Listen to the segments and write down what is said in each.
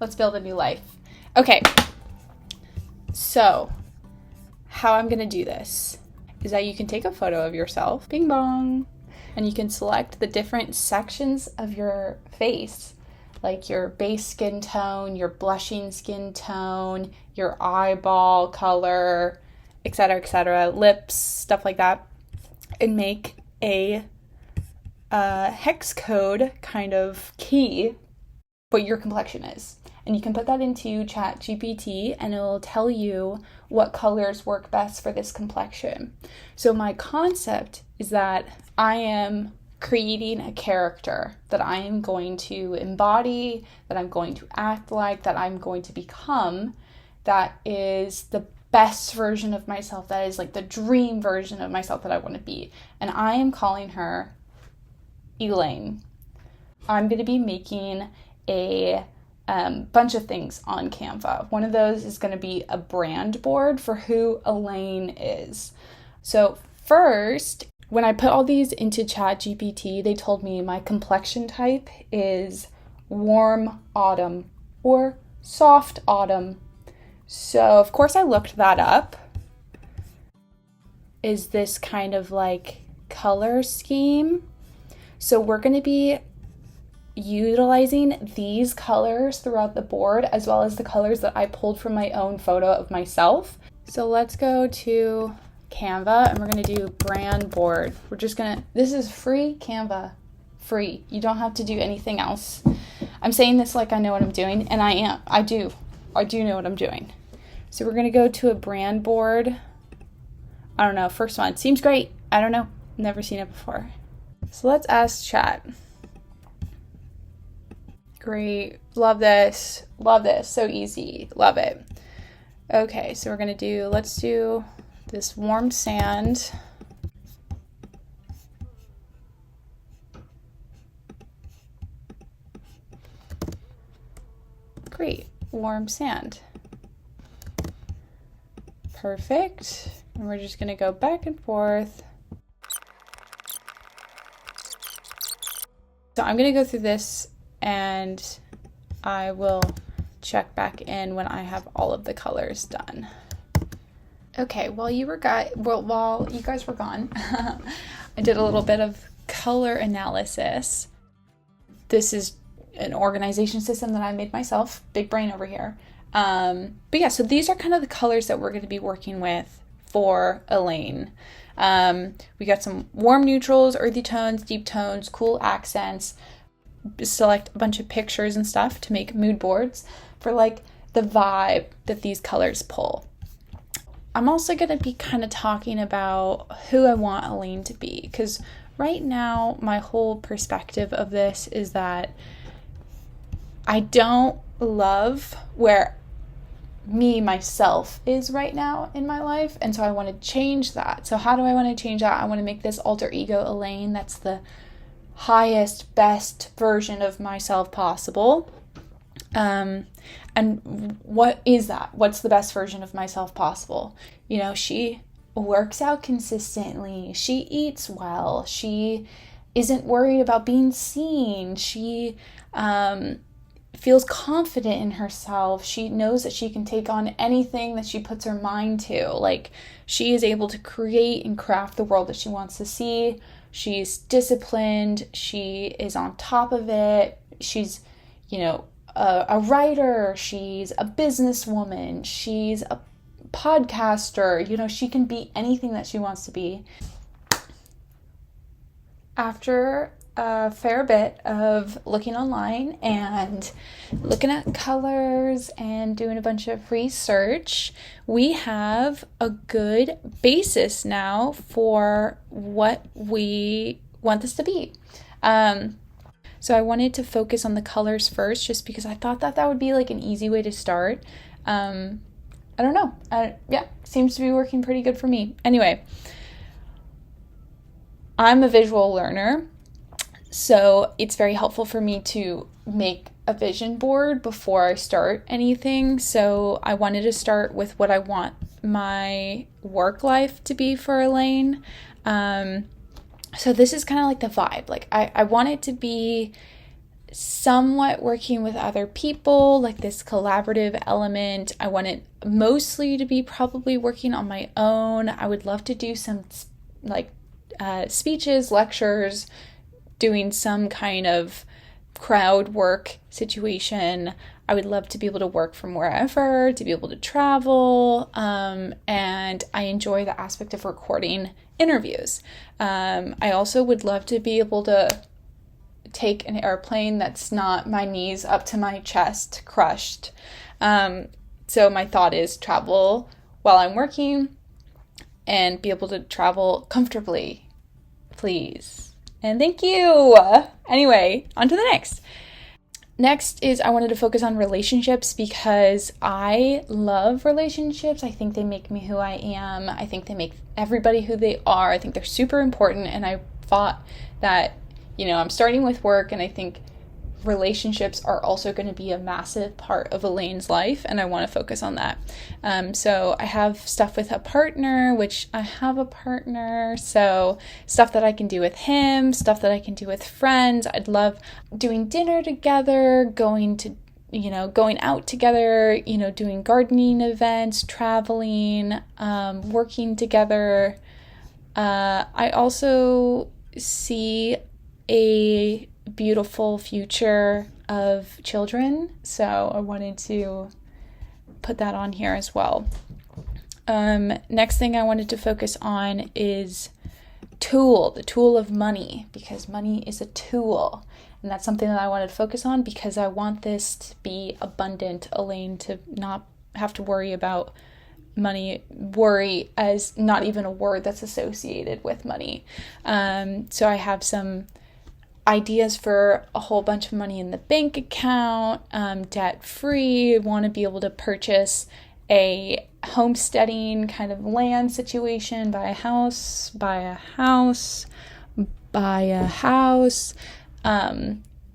Let's build a new life. Okay, so how I'm gonna do this is that you can take a photo of yourself, bing bong, and you can select the different sections of your face, like your base skin tone, your blushing skin tone, your eyeball color, etc., lips, stuff like that, and make a hex code kind of key what your complexion is. And you can put that into ChatGPT and it'll tell you what colors work best for this complexion. So my concept is that I am creating a character that I am going to embody, that I'm going to act like, that I'm going to become, that is the best version of myself, that is like the dream version of myself that I want to be. And I am calling her Elaine. I'm going to be making a bunch of things on Canva. One of those is going to be a brand board for who Elaine is. So first, when I put all these into ChatGPT, they told me my complexion type is warm autumn or soft autumn. So of course I looked that up. Is this kind of like color scheme? So we're going to be utilizing these colors throughout the board, as well as the colors that I pulled from my own photo of myself. So let's go to Canva and we're going to do brand board. This is free Canva, free. You don't have to do anything else. I'm saying this like I know what I'm doing, and I do know what I'm doing. So we're going to go to a brand board. I don't know, first one seems great. I don't know, never seen it before. So let's ask chat. Great, love this, so easy, love it. Okay, so we're gonna let's do this warm sand. Great, warm sand. Perfect, and we're just gonna go back and forth. So I'm gonna go through this and I will check back in when I have all of the colors done. Okay, while you guys were gone, I did a little bit of color analysis. This is an organization system that I made myself, big brain over here. But yeah, so these are kind of the colors that we're going to be working with for Elaine. We got some warm neutrals, earthy tones, deep tones, cool accents. Select a bunch of pictures and stuff to make mood boards for like the vibe that these colors pull. I'm also going to be kind of talking about who I want Elaine to be, because right now my whole perspective of this is that I don't love where myself is right now in my life, and so I want to change that. So how do I want to change that? I want to make this alter ego Elaine that's the highest, best version of myself possible. And what is that? What's the best version of myself possible? You know, she works out consistently. She eats well. She isn't worried about being seen. She feels confident in herself. She knows that she can take on anything that she puts her mind to. Like, she is able to create and craft the world that she wants to see. She's disciplined. She is on top of it. She's, a writer. She's a businesswoman. She's a podcaster. She can be anything that she wants to be. After a fair bit of looking online and looking at colors and doing a bunch of research, we have a good basis now for what we want this to be. So I wanted to focus on the colors first, just because I thought that would be like an easy way to start. I don't know. Seems to be working pretty good for me. Anyway, I'm a visual learner, so it's very helpful for me to make a vision board before I start anything. So I wanted to start with what I want my work life to be for Elaine. So this is kind of like the vibe. Like I want it to be somewhat working with other people, like this collaborative element. I want it mostly to be probably working on my own. I would love to do some like speeches, lectures, doing some kind of crowd work situation. I would love to be able to work from wherever, to be able to travel, and I enjoy the aspect of recording interviews. I also would love to be able to take an airplane that's not my knees up to my chest crushed. So my thought is travel while I'm working and be able to travel comfortably, please. And thank you. Anyway, on to the next. Next is I wanted to focus on relationships because I love relationships. I think they make me who I am. I think they make everybody who they are. I think they're super important. And I thought that, I'm starting with work, and I think relationships are also going to be a massive part of Elaine's life, and I want to focus on that. So I have stuff with a partner, which I have a partner, so stuff that I can do with him, stuff that I can do with friends. I'd love doing dinner together, going out together, doing gardening events, traveling, working together. I also see a beautiful future of children, so I wanted to put that on here as well. Next thing I wanted to focus on is the tool of money, because money is a tool, and that's something that I wanted to focus on because I want this to be abundant. Elaine to not have to worry about money, worry as not even a word that's associated with money. So I have some ideas for a whole bunch of money in the bank account, debt-free. Want to be able to purchase a homesteading kind of land situation, buy a house,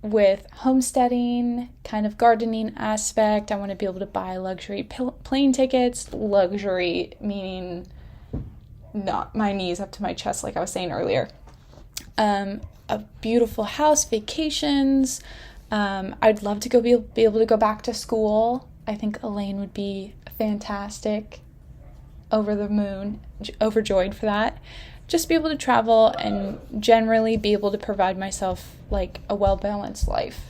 with homesteading, kind of gardening aspect. I want to be able to buy luxury plane tickets, luxury meaning not my knees up to my chest like I was saying earlier. A beautiful house, vacations. I'd love to be able to go back to school. I think Elaine would be fantastic, over the moon, overjoyed for that. Just be able to travel and generally be able to provide myself like a well-balanced life.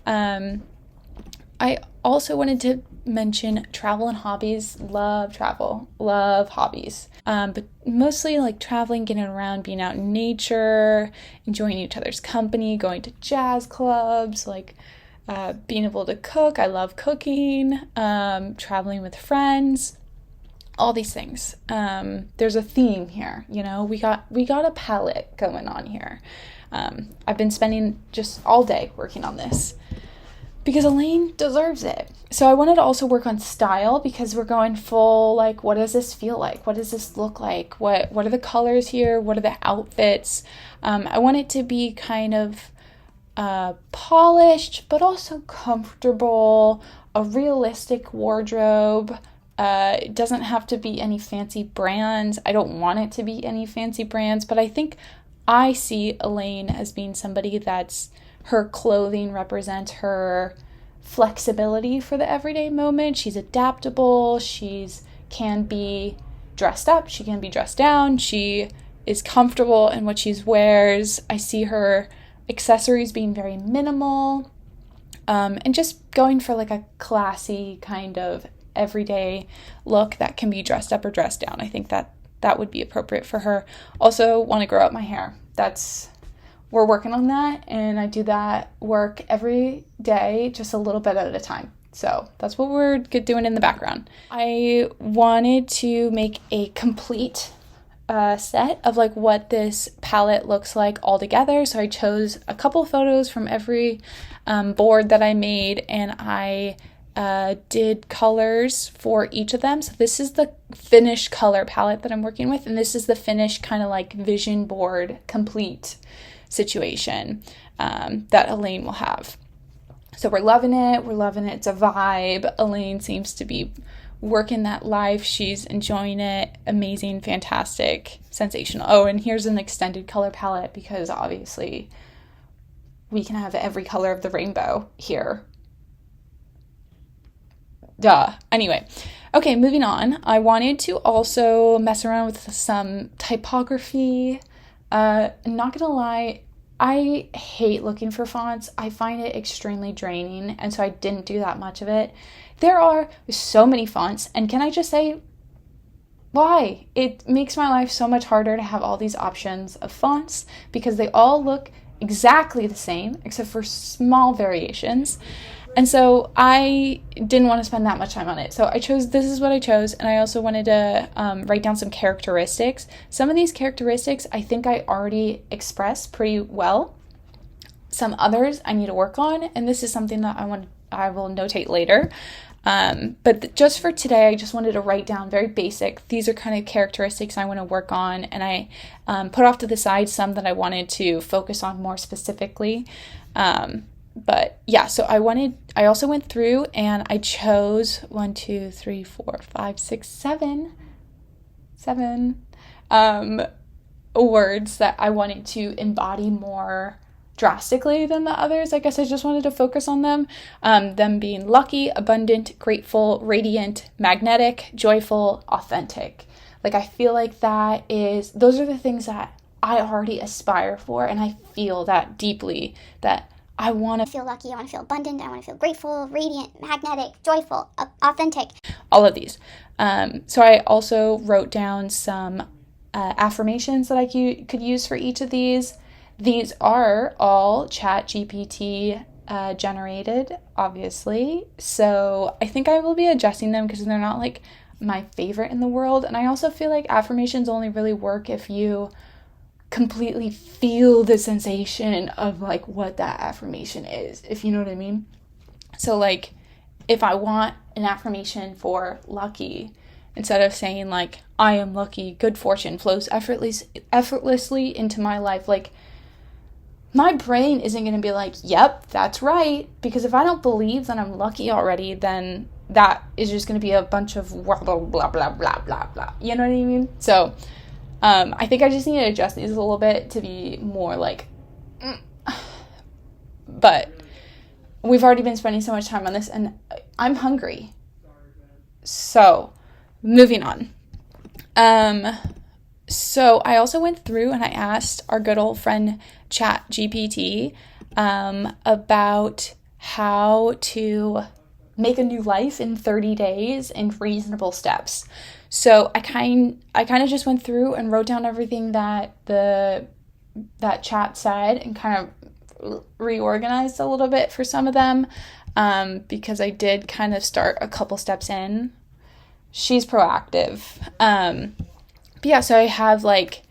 I also wanted to mention travel and hobbies. Love travel, love hobbies. But mostly like traveling, getting around, being out in nature, enjoying each other's company, going to jazz clubs, like being able to cook. I love cooking, traveling with friends, all these things. There's a theme here, we got a palette going on here. I've been spending just all day working on this because Elaine deserves it. So I wanted to also work on style because we're going full, like, what does this feel like? What does this look like? What are the colors here? What are the outfits? I want it to be kind of polished, but also comfortable, a realistic wardrobe. It doesn't have to be any fancy brands. I don't want it to be any fancy brands, but I think I see Elaine as being somebody that's her clothing represents her flexibility for the everyday moment. She's adaptable. Can be dressed up. She can be dressed down. She is comfortable in what she wears. I see her accessories being very minimal, and just going for like a classy kind of everyday look that can be dressed up or dressed down. I think that would be appropriate for her. Also want to grow out my hair. We're working on that, and I do that work every day, just a little bit at a time. So that's what we're doing in the background. I wanted to make a complete set of like what this palette looks like all together. So I chose a couple photos from every board that I made, and I did colors for each of them. So this is the finished color palette that I'm working with, and this is the finished kind of like vision board complete situation that Elaine will have. So we're loving it. It's a vibe. Elaine seems to be working that life. She's enjoying it. Amazing, fantastic, sensational. Oh, and here's an extended color palette because obviously we can have every color of the rainbow here. Duh. Anyway, okay, moving on. I wanted to also mess around with some typography. Not gonna lie, I hate looking for fonts. I find it extremely draining, and so I didn't do that much of it. There are so many fonts, and can I just say, why? It makes my life so much harder to have all these options of fonts because they all look exactly the same except for small variations. And so I didn't want to spend that much time on it. So this is what I chose. And I also wanted to write down some characteristics. Some of these characteristics I think I already expressed pretty well. Some others I need to work on. And this is something that I will notate later. But just for today, I just wanted to write down very basic. These are kind of characteristics I want to work on. And I put off to the side some that I wanted to focus on more specifically. But yeah, so I also went through and I chose 1, 2, 3, 4, 5, 6, 7 words that I wanted to embody more drastically than the others. I guess I just wanted to focus on them. Them being lucky, abundant, grateful, radiant, magnetic, joyful, authentic. Like, I feel like those are the things that I already aspire for, and I feel that deeply that I want to feel lucky, I want to feel abundant, I want to feel grateful, radiant, magnetic, joyful, authentic. All of these. So I also wrote down some affirmations that I could use for each of these. These are all ChatGPT generated, obviously. So I think I will be adjusting them because they're not like my favorite in the world. And I also feel like affirmations only really work if you completely feel the sensation of like what that affirmation is, if you know what I mean. So like if I want an affirmation for lucky, instead of saying like I am lucky, good fortune flows effortlessly into my life, like my brain isn't going to be like, yep, that's right, because if I don't believe that I'm lucky already, then that is just going to be a bunch of blah blah blah blah blah blah blah, you know what I mean? So I think I just need to adjust these a little bit to be more like, but we've already been spending so much time on this and I'm hungry. So moving on. So I also went through and I asked our good old friend ChatGPT about how to make a new life in 30 days in reasonable steps. So I kind of just went through and wrote down everything that that chat said and kind of reorganized a little bit for some of them because I did kind of start a couple steps in. She's proactive. But yeah, so I have like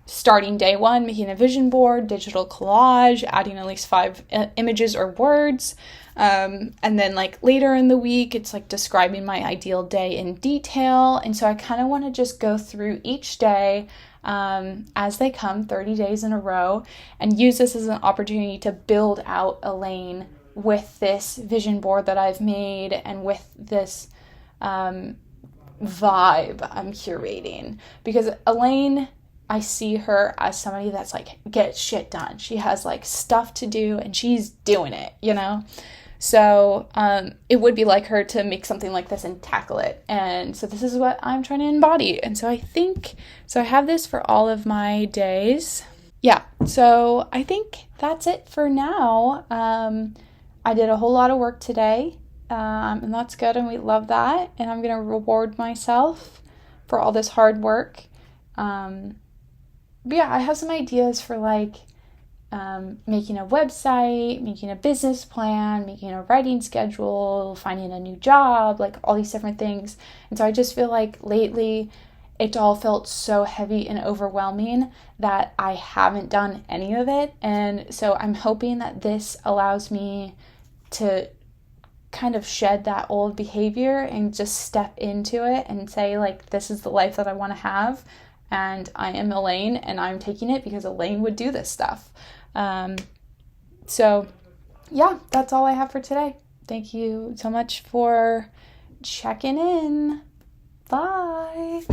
starting day 1, making a vision board, digital collage, adding at least 5 images or words. And then like later in the week, it's like describing my ideal day in detail. And so I kind of want to just go through each day as they come, 30 days in a row, and use this as an opportunity to build out Elaine with this vision board that I've made and with this vibe I'm curating. Because Elaine, I see her as somebody that's like, get shit done. She has like stuff to do and she's doing it, you know? So it would be like her to make something like this and tackle it. And so this is what I'm trying to embody. And so I have this for all of my days. Yeah, so I think that's it for now. I did a whole lot of work today, and that's good, and we love that. And I'm going to reward myself for all this hard work. But yeah, I have some ideas for like making a website, making a business plan, making a writing schedule, finding a new job, like all these different things. And so I just feel like lately it all felt so heavy and overwhelming that I haven't done any of it. And so I'm hoping that this allows me to kind of shed that old behavior and just step into it and say like, this is the life that I want to have. And I am Elaine and I'm taking it because Elaine would do this stuff. So yeah, that's all I have for today. Thank you so much for checking in. Bye.